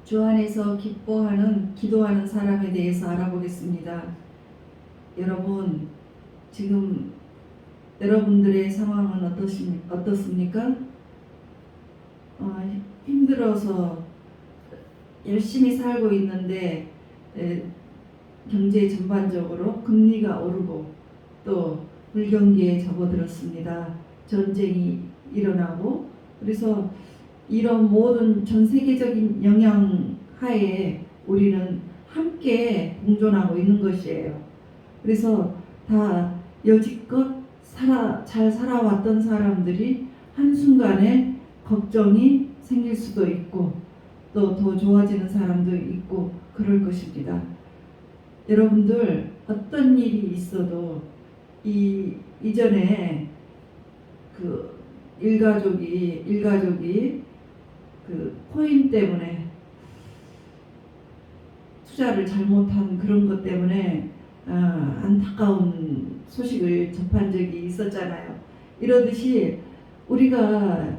주 안에서 기뻐하는 기도하는 사람에 대해서 알아보겠습니다. 여러분, 지금 여러분들의 상황은 어떻습니까? 힘들어서 열심히 살고 있는데 경제 전반적으로 금리가 오르고 또 불경기에 접어들었습니다. 전쟁이 일어나고, 그래서 이런 모든 전 세계적인 영향 하에 우리는 함께 공존하고 있는 것이에요. 그래서 다 여지껏 잘 살아왔던 사람들이 한순간에 걱정이 생길 수도 있고 또 더 좋아지는 사람도 있고 그럴 것입니다. 여러분들 어떤 일이 있어도 이전에 그 일가족이 그 코인 때문에 투자를 잘못한 그런 것 때문에 안타까운 소식을 접한 적이 있었잖아요. 이러듯이 우리가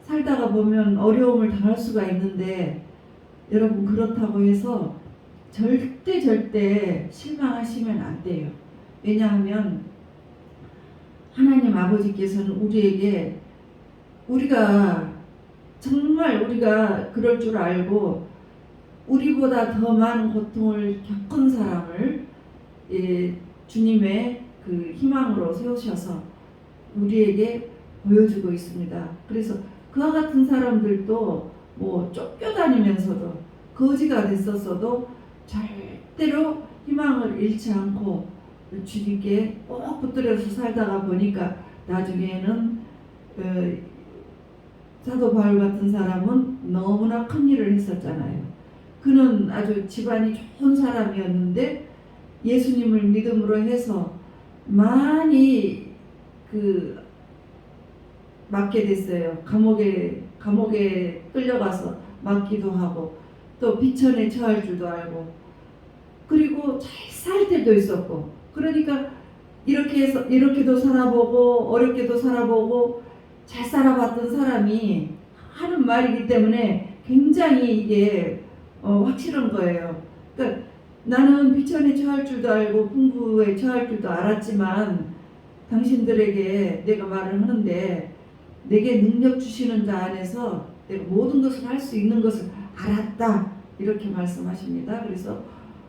살다가 보면 어려움을 당할 수가 있는데, 여러분 그렇다고 해서 절대 실망하시면 안 돼요. 왜냐하면 하나님 아버지께서는 우리에게 정말 우리가 그럴 줄 알고 우리보다 더 많은 고통을 겪은 사람을 주님의 그 희망으로 세우셔서 우리에게 보여주고 있습니다. 그래서 그와 같은 사람들도 뭐 쫓겨다니면서도 거지가 됐었어도 절대로 희망을 잃지 않고 주님께 꼭 붙들어서 살다가 보니까 나중에는 사도 바울 같은 사람은 너무나 큰 일을 했었잖아요. 그는 아주 집안이 좋은 사람이었는데 예수님을 믿음으로 해서 많이 맞게 됐어요. 감옥에 끌려가서 맞기도 하고 또 비천에 처할 줄도 알고, 그리고 잘 살 때도 있었고, 그러니까 이렇게도 살아보고 어렵게도 살아보고 잘 살아봤던 사람이 하는 말이기 때문에 굉장히 이게 확실한 거예요. 그러니까 나는 비천에 처할 줄도 알고 풍부에 처할 줄도 알았지만 당신들에게 내가 말을 하는데 내게 능력 주시는 자 안에서 내가 모든 것을 할 수 있는 것을 알았다, 이렇게 말씀하십니다. 그래서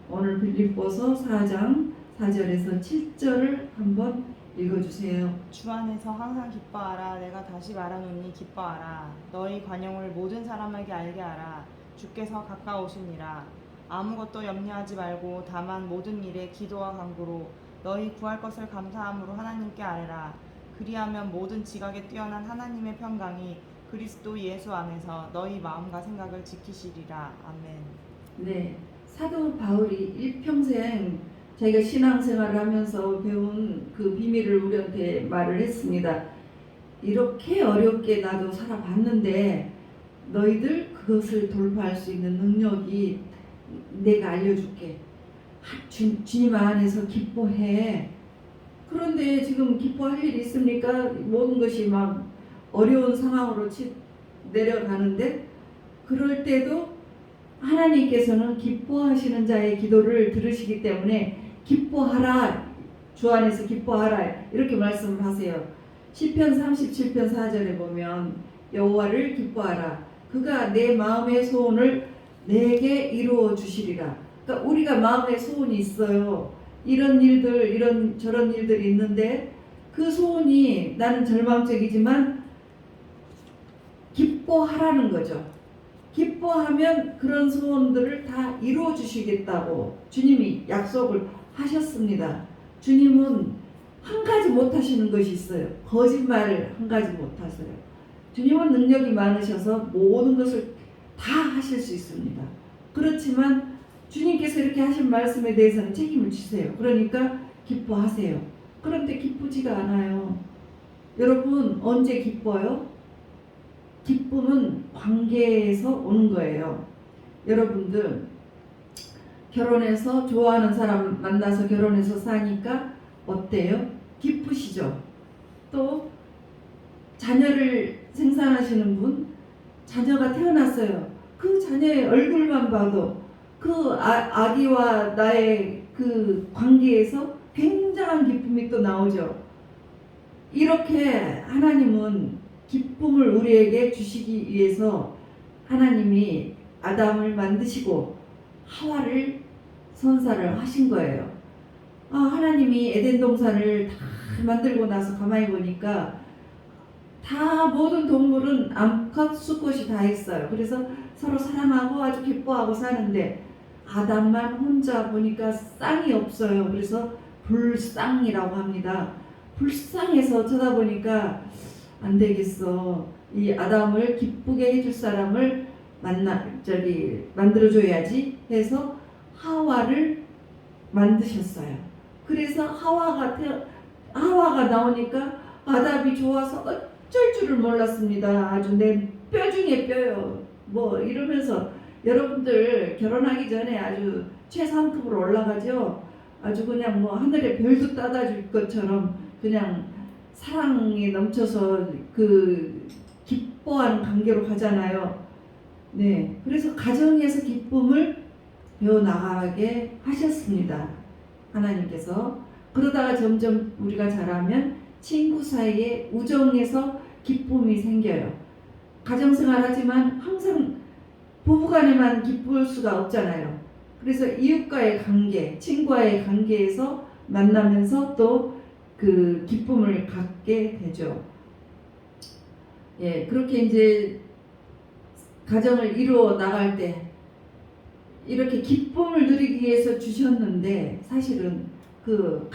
오늘 빌립보서 4장 4절에서 7절을 한번 읽어주세요. 주 안에서 항상 기뻐하라. 내가 다시 말하노니 기뻐하라. 너희 관용을 모든 사람에게 알게 하라. 주께서 가까우시니라. 아무것도 염려하지 말고 다만 모든 일에 기도와 간구로 너희 구할 것을 감사함으로 하나님께 아뢰라. 그리하면 모든 지각에 뛰어난 하나님의 평강이 그리스도 예수 안에서 너희 마음과 생각을 지키시리라. 아멘. 네, 사도 바울이 일평생 자기가 신앙생활을 하면서 배운 그 비밀을 우리한테 말을 했습니다. 이렇게 어렵게 나도 살아봤는데 너희들 그것을 돌파할 수 있는 능력이 내가 알려줄게. 주님 안에서 기뻐해. 그런데 지금 기뻐할 일이 있습니까? 모든 것이 막 어려운 상황으로 내려가는데, 그럴 때도 하나님께서는 기뻐하시는 자의 기도를 들으시기 때문에 기뻐하라, 주 안에서 기뻐하라, 이렇게 말씀을 하세요. 시편 37편 4절에 보면 여호와를 기뻐하라, 그가 내 마음의 소원을 내게 이루어 주시리라. 그러니까 우리가 마음에 소원이 있어요. 이런 일들, 이런 저런 일들이 있는데 그 소원이 나는 절망적이지만 기뻐하라는 거죠. 기뻐하면 그런 소원들을 다 이루어 주시겠다고 주님이 약속을 하셨습니다. 주님은 한 가지 못 하시는 것이 있어요. 거짓말을 한 가지 못 하세요. 주님은 능력이 많으셔서 모든 것을 다 하실 수 있습니다. 그렇지만 주님께서 이렇게 하신 말씀에 대해서는 책임을 지세요. 그러니까 기뻐하세요. 그런데 기쁘지가 않아요. 여러분 언제 기뻐요? 기쁨은 관계에서 오는 거예요. 여러분들 결혼해서 좋아하는 사람 만나서 결혼해서 사니까 어때요? 기쁘시죠? 또 자녀를 생산하시는 분, 자녀가 태어났어요. 그 자녀의 얼굴만 봐도 그 아기와 나의 그 관계에서 굉장한 기쁨이 또 나오죠. 이렇게 하나님은 기쁨을 우리에게 주시기 위해서 하나님이 아담을 만드시고 하와를 선사를 하신 거예요. 하나님이 에덴 동산을 다 만들고 나서 가만히 보니까 다 모든 동물은 암컷 수컷이 다 있어요. 그래서 서로 사랑하고 아주 기뻐하고 사는데 아담만 혼자 보니까 쌍이 없어요. 그래서 불쌍이라고 합니다. 불쌍해서 쳐다보니까 안 되겠어. 이 아담을 기쁘게 해줄 사람을 만들어줘야지 해서 하와를 만드셨어요. 그래서 하와가 나오니까 아담이 좋아서 어쩔 줄을 몰랐습니다. 아주 내 뼈 중에 뼈요. 뭐 이러면서 여러분들 결혼하기 전에 아주 최상급으로 올라가죠. 아주 그냥 뭐 하늘에 별도 따다 줄 것처럼 그냥 사랑이 넘쳐서 그 기뻐하는 관계로 가잖아요. 네, 그래서 가정에서 기쁨을 배워나가게 하셨습니다. 하나님께서. 그러다가 점점 우리가 자라면 친구 사이에 우정에서 기쁨이 생겨요. 가정생활 하지만 항상 부부간에만 기쁠 수가 없잖아요. 그래서 이웃과의 관계, 친구와의 관계에서 만나면서 또 그 기쁨을 갖게 되죠. 예, 그렇게 이제 가정을 이루어 나갈 때 이렇게 기쁨을 누리기 위해서 주셨는데 사실은 그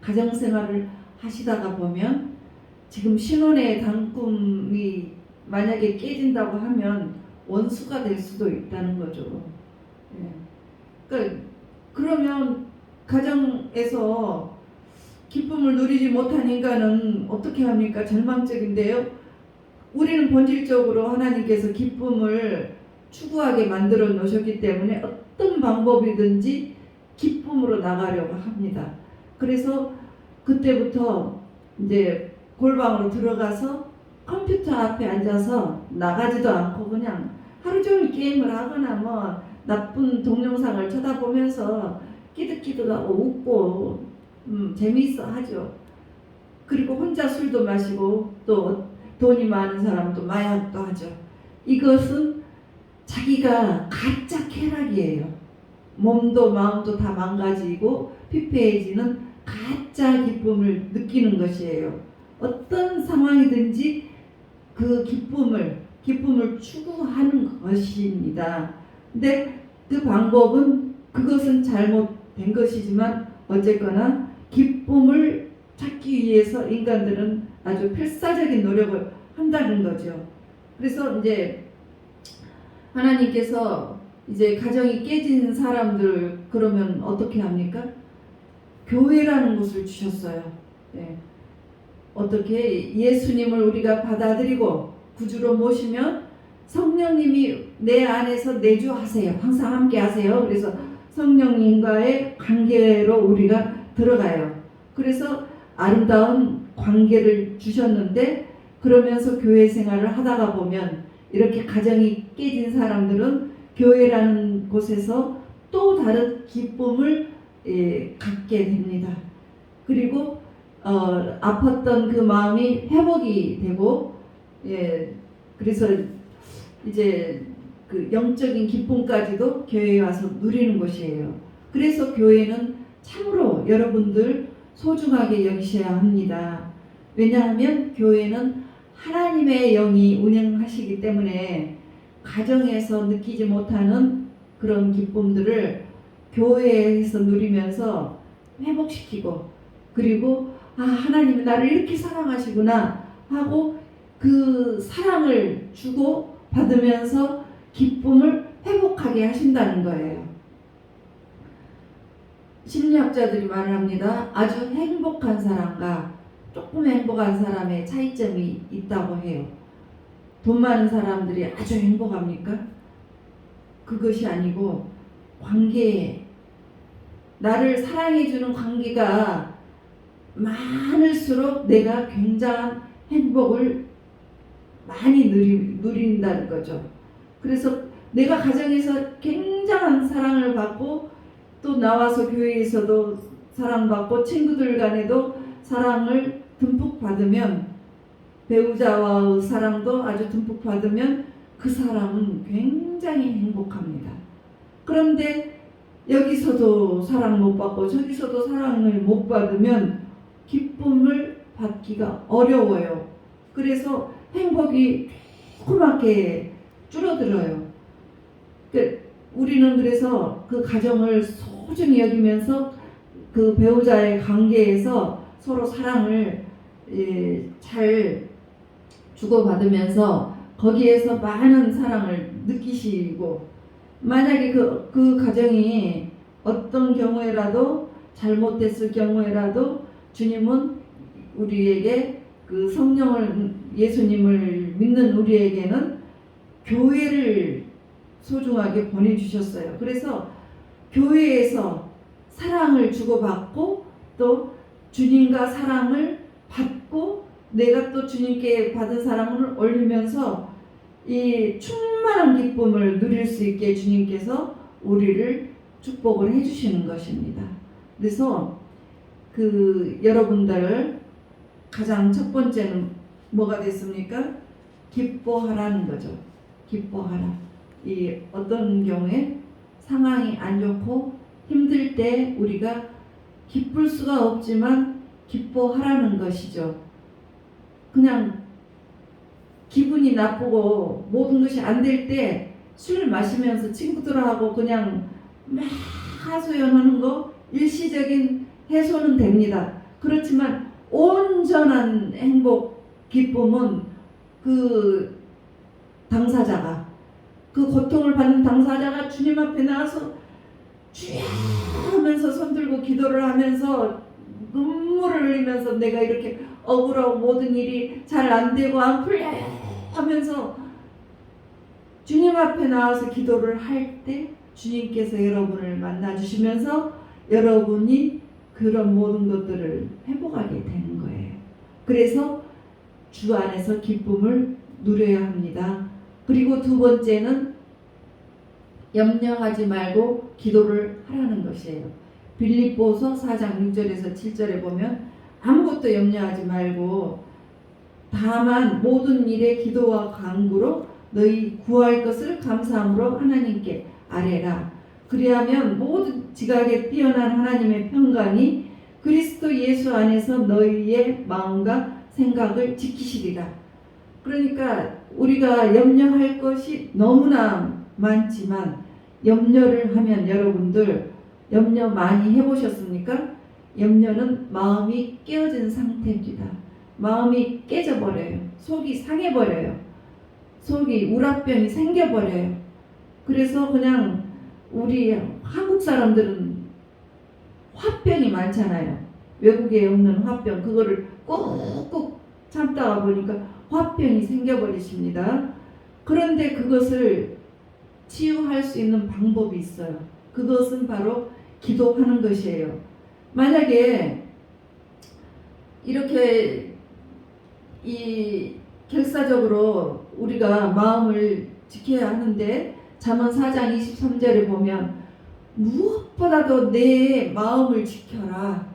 가정생활을 하시다가 보면 지금 신혼의 단꿈이 만약에 깨진다고 하면 원수가 될 수도 있다는 거죠. 예. 그러면 가정에서 기쁨을 누리지 못한 인간은 어떻게 합니까? 절망적인데요. 우리는 본질적으로 하나님께서 기쁨을 추구하게 만들어 놓으셨기 때문에 어떤 방법이든지 기쁨으로 나가려고 합니다. 그래서 그때부터 이제 골방으로 들어가서 컴퓨터 앞에 앉아서 나가지도 않고 그냥 하루 종일 게임을 하거나 뭐 나쁜 동영상을 쳐다보면서 끼득끼득하고 웃고 재미있어 하죠. 그리고 혼자 술도 마시고 또 돈이 많은 사람도 마약도 하죠. 이것은 자기가 가짜 쾌락이에요. 몸도 마음도 다 망가지고 피폐해지는 가짜 기쁨을 느끼는 것이에요. 어떤 상황이든지 그 기쁨을 추구하는 것입니다. 근데 그 방법은 그것은 잘못된 것이지만 어쨌거나 기쁨을 찾기 위해서 인간들은 아주 필사적인 노력을 한다는 거죠. 그래서 이제 하나님께서 이제 가정이 깨진 사람들 그러면 어떻게 합니까? 교회라는 곳을 주셨어요. 네. 어떻게 예수님을 우리가 받아들이고 구주로 모시면 성령님이 내 안에서 내주하세요. 항상 함께 하세요. 그래서 성령님과의 관계로 우리가 들어가요. 그래서 아름다운 관계를 주셨는데 그러면서 교회 생활을 하다가 보면 이렇게 가정이 깨진 사람들은 교회라는 곳에서 또 다른 기쁨을 갖게 됩니다. 그리고 아팠던 그 마음이 회복이 되고 그래서 이제 그 영적인 기쁨까지도 교회에 와서 누리는 것이에요. 그래서 교회는 참으로 여러분들 소중하게 여기셔야 합니다. 왜냐하면 교회는 하나님의 영이 운영하시기 때문에 가정에서 느끼지 못하는 그런 기쁨들을 교회에서 누리면서 회복시키고 그리고 하나님이 나를 이렇게 사랑하시구나 하고 그 사랑을 주고 받으면서 기쁨을 회복하게 하신다는 거예요. 심리학자들이 말을 합니다. 아주 행복한 사람과 조금 행복한 사람의 차이점이 있다고 해요. 돈 많은 사람들이 아주 행복합니까? 그것이 아니고 관계에 나를 사랑해주는 관계가 많을수록 내가 굉장한 행복을 많이 누린다는 거죠. 그래서 내가 가정에서 굉장한 사랑을 받고 또 나와서 교회에서도 사랑받고 친구들 간에도 사랑을 듬뿍 받으면 배우자와의 사랑도 아주 듬뿍 받으면 그 사람은 굉장히 행복합니다. 그런데 여기서도 사랑 못 받고 저기서도 사랑을 못 받으면 기쁨을 받기가 어려워요. 그래서 행복이 조그맣게 줄어들어요. 우리는 그래서 그 가정을 소중히 여기면서 그 배우자의 관계에서 서로 사랑을 잘 주고받으면서 거기에서 많은 사랑을 느끼시고, 만약에 그 가정이 어떤 경우에라도 잘못됐을 경우에라도 주님은 우리에게 그 성령을 예수님을 믿는 우리에게는 교회를 소중하게 보내주셨어요. 그래서 교회에서 사랑을 주고받고 또 주님과 사랑을 받고 내가 또 주님께 받은 사랑을 올리면서 이 충만한 기쁨을 누릴 수 있게 주님께서 우리를 축복을 해주시는 것입니다. 그래서 여러분들 가장 첫 번째는 뭐가 됐습니까? 기뻐하라는 거죠. 기뻐하라. 이 어떤 경우에 상황이 안 좋고 힘들 때 우리가 기쁠 수가 없지만 기뻐하라는 것이죠. 그냥 기분이 나쁘고 모든 것이 안 될 때 술 마시면서 친구들하고 그냥 막 하소연하는 거 일시적인 해소는 됩니다. 그렇지만 온전한 행복, 기쁨은 그 당사자가, 그 고통을 받는 당사자가 주님 앞에 나와서 주야 하면서 손들고 기도를 하면서 눈물을 흘리면서 내가 이렇게 억울하고 모든 일이 잘 안 되고 안 풀려 하면서 주님 앞에 나와서 기도를 할 때 주님께서 여러분을 만나 주시면서 여러분이 그런 모든 것들을 회복하게 되는 거예요. 그래서 주 안에서 기쁨을 누려야 합니다. 그리고 두 번째는 염려하지 말고 기도를 하라는 것이에요. 빌립보서 4장 6절에서 7절에 보면 아무것도 염려하지 말고 다만 모든 일에 기도와 간구로 너희 구할 것을 감사함으로 하나님께 아뢰라. 그리하면 모든 지각에 뛰어난 하나님의 평강이 그리스도 예수 안에서 너희의 마음과 생각을 지키시리라. 그러니까 우리가 염려할 것이 너무나 많지만 염려를 하면 여러분들 염려 많이 해보셨습니까? 염려는 마음이 깨어진 상태입니다. 마음이 깨져버려요. 속이 상해버려요. 속이 우라병이 생겨버려요. 그래서 그냥 우리 한국 사람들은 화병이 많잖아요. 외국에 없는 화병, 그거를 꾹꾹 참다가 보니까 화병이 생겨버리십니다. 그런데 그것을 치유할 수 있는 방법이 있어요. 그것은 바로 기도하는 것이에요. 만약에 이렇게 결사적으로 우리가 마음을 지켜야 하는데 잠언 4장 23절에 보면 무엇보다도 내 마음을 지켜라.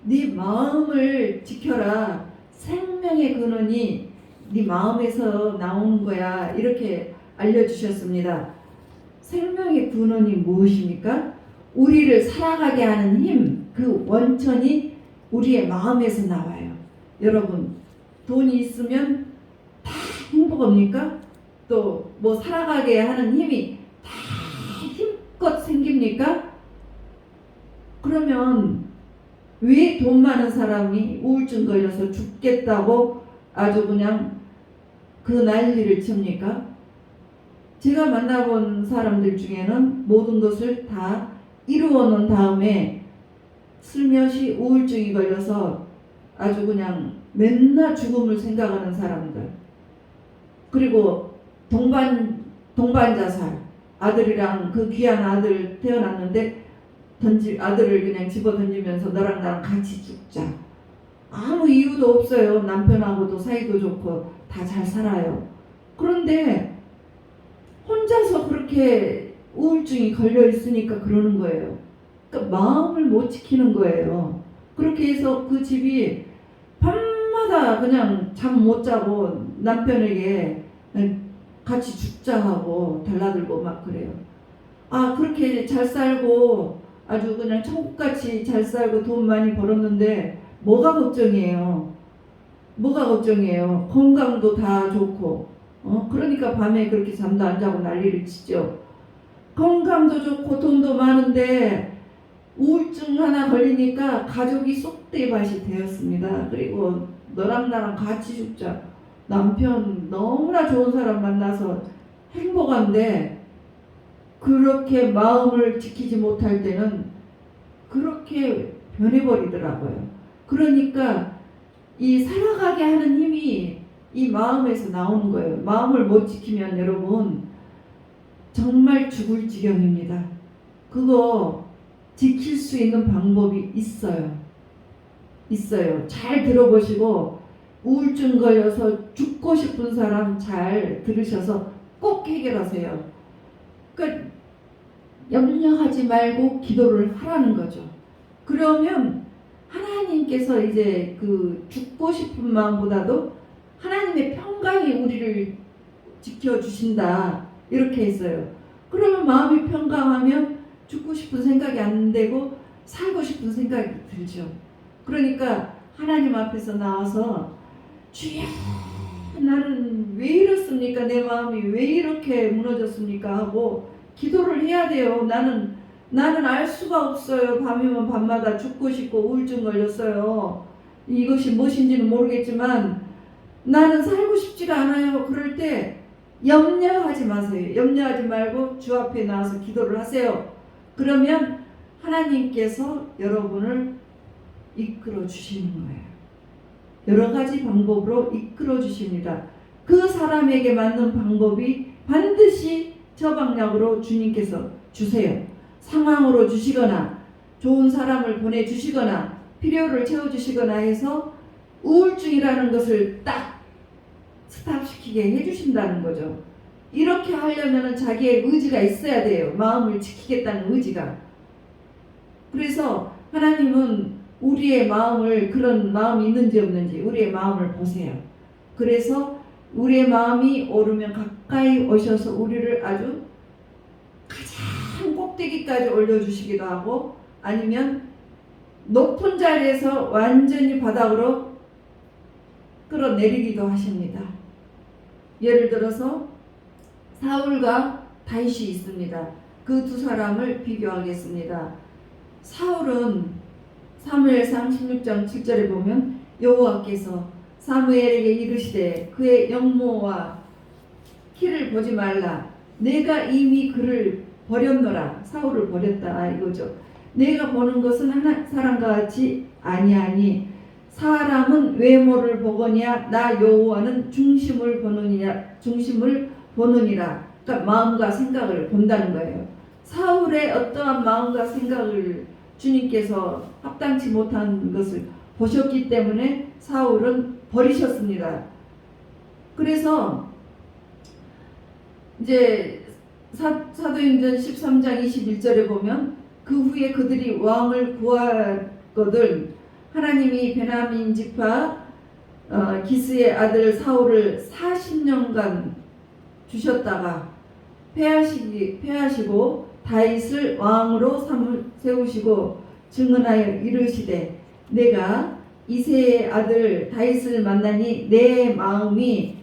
네 마음을 지켜라. 생명의 근원이 네 마음에서 나오는 거야. 이렇게 알려주셨습니다. 생명의 근원이 무엇입니까? 우리를 살아가게 하는 힘, 그 원천이 우리의 마음에서 나와요. 여러분, 돈이 있으면 다 행복합니까? 또 뭐 살아가게 하는 힘이 다 힘껏 생깁니까? 그러면 왜 돈 많은 사람이 우울증 걸려서 죽겠다고 아주 그냥 그 난리를 칩니까? 제가 만나본 사람들 중에는 모든 것을 다 이루어 놓은 다음에 슬며시 우울증이 걸려서 아주 그냥 맨날 죽음을 생각하는 사람들, 그리고 동반자살, 아들이랑 그 귀한 아들 태어났는데 아들을 그냥 집어 던지면서 너랑 나랑 같이 죽자. 아무 이유도 없어요. 남편하고도 사이도 좋고 다 잘 살아요. 그런데 혼자서 그렇게 우울증이 걸려 있으니까 그러는 거예요. 그러니까 마음을 못 지키는 거예요. 그렇게 해서 그 집이 밤마다 그냥 잠 못 자고 남편에게 같이 죽자 하고 달라들고 막 그래요. 아, 그렇게 잘 살고 아주 그냥 천국같이 잘 살고 돈 많이 벌었는데 뭐가 걱정이에요? 뭐가 걱정이에요? 건강도 다 좋고, 그러니까 밤에 그렇게 잠도 안 자고 난리를 치죠. 건강도 좋고 돈도 많은데 우울증 하나 걸리니까 가족이 쏙대밭이 되었습니다. 그리고 너랑 나랑 같이 죽자. 남편 너무나 좋은 사람 만나서 행복한데 그렇게 마음을 지키지 못할 때는 그렇게 변해버리더라고요. 그러니까 이 살아가게 하는 힘이 이 마음에서 나오는 거예요. 마음을 못 지키면 여러분 정말 죽을 지경입니다. 그거 지킬 수 있는 방법이 있어요. 있어요. 잘 들어보시고 우울증 걸려서 죽고 싶은 사람 잘 들으셔서 꼭 해결하세요. 그러니까 염려하지 말고 기도를 하라는 거죠. 그러면 하나님께서 이제 그 죽고 싶은 마음보다도 하나님의 평강이 우리를 지켜주신다 이렇게 했어요. 그러면 마음이 평강하면 죽고 싶은 생각이 안 되고 살고 싶은 생각이 들죠. 그러니까 하나님 앞에서 나와서 주여 나는 왜 이렇습니까? 내 마음이 왜 이렇게 무너졌습니까? 하고 기도를 해야 돼요. 나는 알 수가 없어요. 밤이면 밤마다 죽고 싶고 우울증 걸렸어요. 이것이 무엇인지는 모르겠지만 나는 살고 싶지가 않아요. 그럴 때 염려하지 마세요. 염려하지 말고 주 앞에 나와서 기도를 하세요. 그러면 하나님께서 여러분을 이끌어 주시는 거예요. 여러 가지 방법으로 이끌어 주십니다. 그 사람에게 맞는 방법이 반드시 처방약으로 주님께서 주세요. 상황으로 주시거나 좋은 사람을 보내주시거나 필요를 채워주시거나 해서 우울증이라는 것을 딱 스탑시키게 해주신다는 거죠. 이렇게 하려면 자기의 의지가 있어야 돼요. 마음을 지키겠다는 의지가. 그래서 하나님은 우리의 마음을 그런 마음이 있는지 없는지 우리의 마음을 보세요. 그래서 우리의 마음이 오르면 가까이 오셔서 우리를 아주 가장 꼭대기까지 올려주시기도 하고 아니면 높은 자리에서 완전히 바닥으로 끌어내리기도 하십니다. 예를 들어서 사울과 다윗이 있습니다. 그 두 사람을 비교하겠습니다. 사울은 사무엘상 16장 7절에 보면 여호와께서 사무엘에게 이르시되 그의 영모와 키를 보지 말라. 내가 이미 그를 버렸노라. 사울을 버렸다 이거죠. 내가 보는 것은 하나 사람과 같이 아니하니 사람은 외모를 보거니와 나 여호와는 중심을 보느니라. 그러니까 마음과 생각을 본다는 거예요. 사울의 어떠한 마음과 생각을 주님께서 합당치 못한 것을 보셨기 때문에 사울은 버리셨습니다. 그래서 이제 사도행전 13장 21절에 보면 그 후에 그들이 왕을 구하거든 하나님이 베냐민 지파 기스의 아들 사울을 40년간 주셨다가 패하시고 다윗을 왕으로 세우시고 증언하여 이르시되 내가 이새의 아들 다윗을 만나니 내 마음에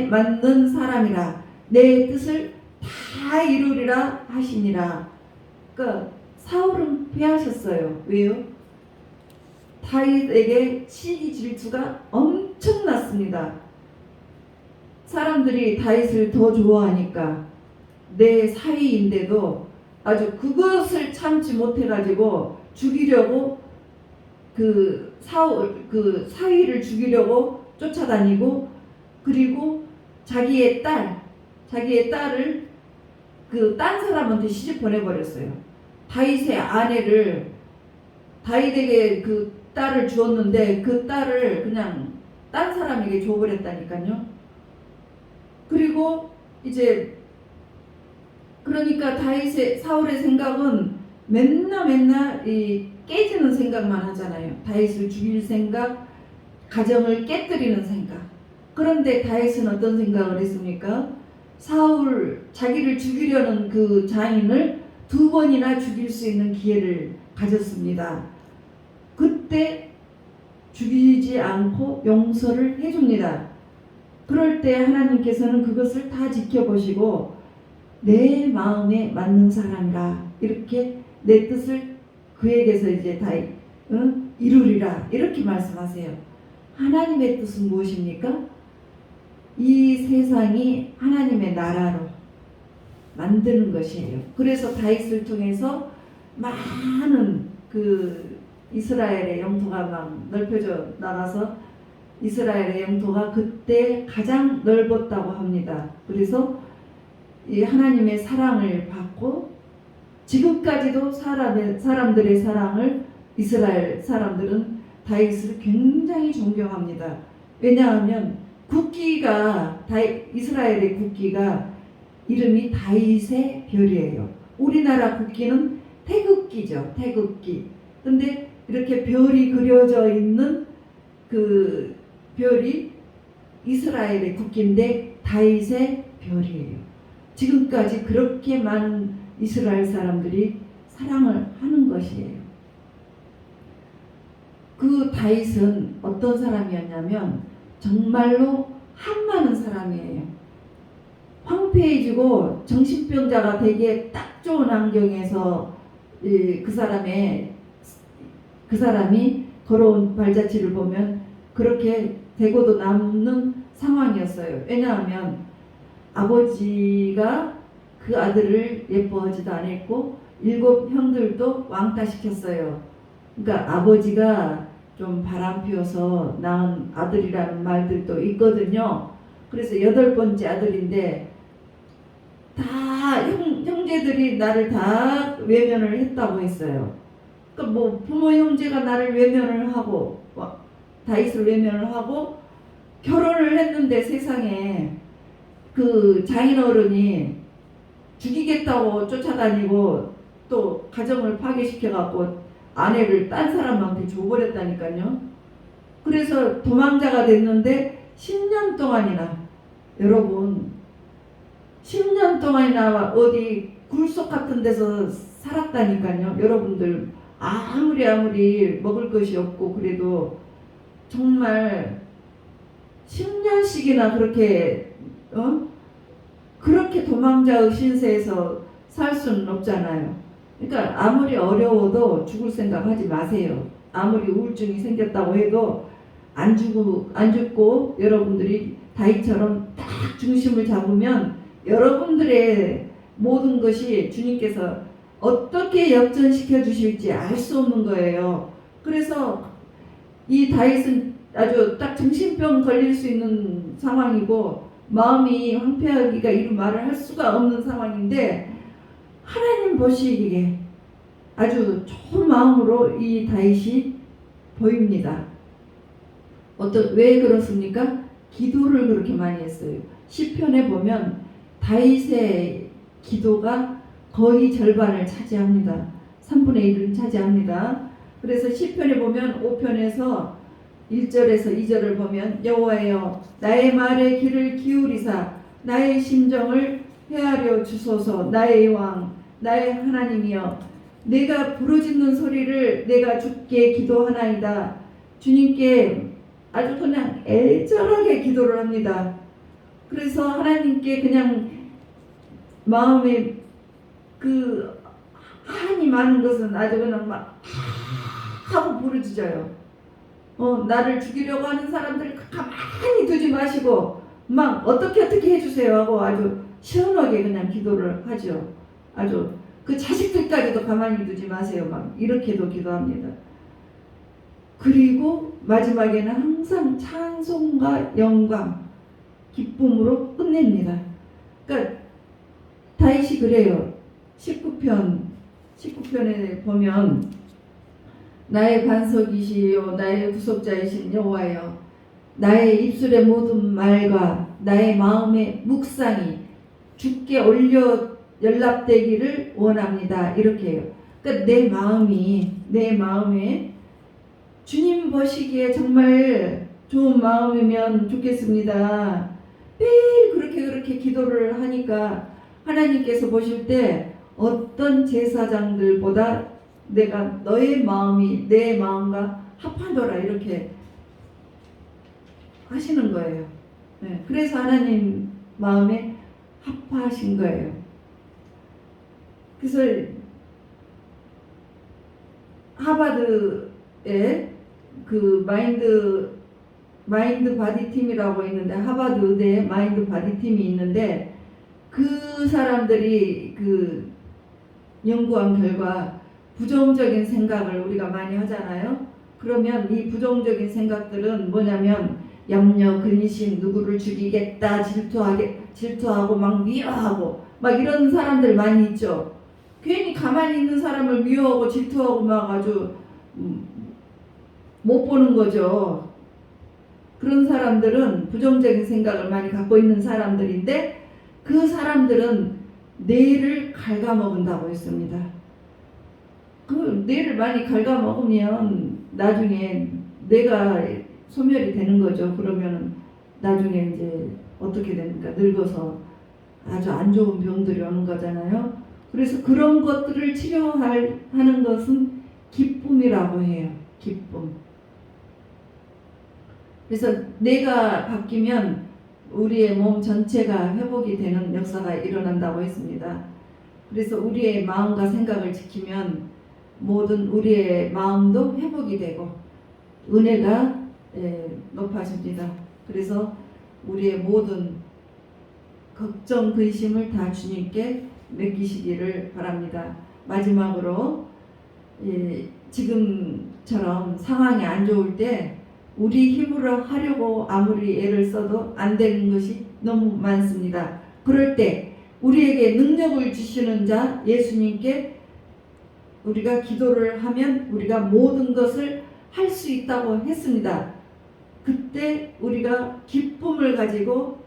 맞는 사람이라 내 뜻을 다 이루리라 하시니라. 그러니까 사울은 패하셨어요. 왜요? 다윗에게 시기 질투가 엄청났습니다. 사람들이 다윗을 더 좋아하니까 내 사위인데도 아주 그것을 참지 못해가지고 죽이려고 그 사위를 죽이려고 쫓아다니고 그리고 자기의 딸을 그 딴 사람한테 시집 보내버렸어요. 다윗의 아내를 다윗에게 그 딸을 주었는데 그 딸을 그냥 딴 사람에게 줘버렸다니까요. 그리고 이제 그러니까 사울의 생각은 맨날 이 깨지는 생각만 하잖아요. 다윗을 죽일 생각, 가정을 깨뜨리는 생각. 그런데 다윗은 어떤 생각을 했습니까? 자기를 죽이려는 그 장인을 2번이나 죽일 수 있는 기회를 가졌습니다. 그때 죽이지 않고 용서를 해줍니다. 그럴 때 하나님께서는 그것을 다 지켜보시고 내 마음에 맞는 사람이라, 이렇게 내 뜻을 그에게서 이제 다 이루리라, 이렇게 말씀하세요. 하나님의 뜻은 무엇입니까? 이 세상이 하나님의 나라로 만드는 것이에요. 그래서 다윗을 통해서 많은 그 이스라엘의 영토가 막 넓혀져 나가서 이스라엘의 영토가 그때 가장 넓었다고 합니다. 그래서 이 하나님의 사랑을 받고 지금까지도 사람들의 사랑을 이스라엘 사람들은 다윗을 굉장히 존경합니다. 왜냐하면 이스라엘의 국기가 이름이 다윗의 별이에요. 우리나라 국기는 태극기죠. 태극기. 근데 이렇게 별이 그려져 있는 그 별이 이스라엘의 국기인데 다윗의 별이에요. 지금까지 그렇게 많은 이스라엘 사람들이 사랑을 하는 것이에요. 그 다윗은 어떤 사람이었냐면 정말로 한많은 사람이에요. 황폐해지고 정신병자가 되기에 딱 좋은 환경에서 그 사람이 걸어온 발자취를 보면 그렇게 되고도 남는 상황이었어요. 왜냐하면 아버지가 그 아들을 예뻐하지도 않았고 7 형들도 왕따시켰어요. 그러니까 아버지가 좀 바람 피워서 낳은 아들이라는 말들도 있거든요. 그래서 8번째 아들인데 다 형제들이 나를 다 외면을 했다고 했어요. 그러니까 뭐 부모 형제가 나를 외면을 하고 다윗을 외면을 하고 결혼을 했는데 세상에 그 장인어른이 죽이겠다고 쫓아다니고 또 가정을 파괴시켜갖고 아내를 딴 사람한테 줘버렸다니까요. 그래서 도망자가 됐는데 10년 동안이나, 여러분 10년 동안이나 어디 굴속 같은 데서 살았다니까요. 여러분들 아무리 먹을 것이 없고 그래도 정말 10년씩이나 그렇게 도망자의 신세에서 살 수는 없잖아요. 그러니까 아무리 어려워도 죽을 생각 하지 마세요. 아무리 우울증이 생겼다고 해도 안 죽고 여러분들이 다윗처럼 딱 중심을 잡으면 여러분들의 모든 것이 주님께서 어떻게 역전시켜 주실지 알 수 없는 거예요. 그래서 이 다윗은 아주 딱 정신병 걸릴 수 있는 상황이고 마음이 황폐하기가 이루 말을 할 수가 없는 상황인데 하나님 보시기에 아주 좋은 마음으로 이 다윗이 보입니다. 왜 그렇습니까? 기도를 그렇게 많이 했어요. 시편에 보면 다윗의 기도가 거의 절반을 차지합니다. 3분의 1을 차지합니다. 그래서 시편에 보면 5편에서 1절에서 2절을 보면 여호와여 나의 말에 귀를 기울이사 나의 심정을 헤아려 주소서. 나의 왕 나의 하나님이여 내가 부르짖는 소리를 내가 주께 기도하나이다. 주님께 아주 그냥 애절하게 기도를 합니다. 그래서 하나님께 그냥 마음에 그 한이 많은 것은 아주 그냥 막 하고 부르짖어요. 나를 죽이려고 하는 사람들 가만히 두지 마시고 막 어떻게 해주세요 하고 아주 시원하게 그냥 기도를 하죠. 아주 그 자식들까지도 가만히 두지 마세요. 막 이렇게도 기도합니다. 그리고 마지막에는 항상 찬송과 영광, 기쁨으로 끝냅니다. 그러니까 다윗이 그래요. 19편에 보면 나의 반석이시요 나의 구속자이신 여호와여 나의 입술의 모든 말과 나의 마음의 묵상이 주께 올려 연락되기를 원합니다. 이렇게 해요. 그러니까 내 마음에 주님 보시기에 정말 좋은 마음이면 좋겠습니다. 매일 그렇게 기도를 하니까 하나님께서 보실 때 어떤 제사장들보다 내가 너의 마음이 내 마음과 합하더라 이렇게 하시는 거예요. 네, 그래서 하나님 마음에 합하신 거예요. 그래서 하버드에 그 마인드 바디 팀이라고 있는데 하버드 의대에 마인드 바디 팀이 있는데 그 사람들이 그 연구한 결과 부정적인 생각을 우리가 많이 하잖아요. 그러면 이 부정적인 생각들은 뭐냐면 염려, 근심, 누구를 죽이겠다, 질투하고 막 미워하고 막 이런 사람들 많이 있죠. 괜히 가만히 있는 사람을 미워하고 질투하고 막 아주 못 보는 거죠. 그런 사람들은 부정적인 생각을 많이 갖고 있는 사람들인데 그 사람들은 뇌를 갉아먹는다고 했습니다. 그 뇌를 많이 갉아먹으면 나중에 뇌가 소멸이 되는 거죠. 그러면 나중에 이제 어떻게 됩니까? 늙어서 아주 안 좋은 병들이 오는 거잖아요. 그래서 그런 것들을 치료하는 것은 기쁨이라고 해요. 기쁨. 그래서 뇌가 바뀌면 우리의 몸 전체가 회복이 되는 역사가 일어난다고 했습니다. 그래서 우리의 마음과 생각을 지키면 모든 우리의 마음도 회복이 되고 은혜가 높아집니다. 그래서 우리의 모든 걱정, 근심을 다 주님께 맡기시기를 바랍니다. 마지막으로 지금처럼 상황이 안 좋을 때 우리 힘으로 하려고 아무리 애를 써도 안 되는 것이 너무 많습니다. 그럴 때 우리에게 능력을 주시는 자 예수님께 우리가 기도를 하면 우리가 모든 것을 할 수 있다고 했습니다. 그때 우리가 기쁨을 가지고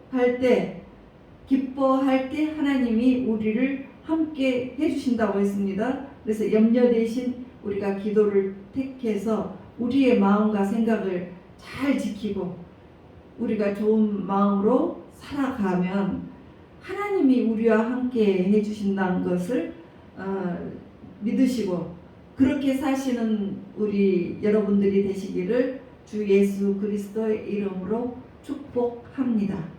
기뻐할 때 하나님이 우리를 함께 해주신다고 했습니다. 그래서 염려 대신 우리가 기도를 택해서 우리의 마음과 생각을 잘 지키고 우리가 좋은 마음으로 살아가면 하나님이 우리와 함께 해주신다는 것을 믿으시고 그렇게 사시는 우리 여러분들이 되시기를 주 예수 그리스도의 이름으로 축복합니다.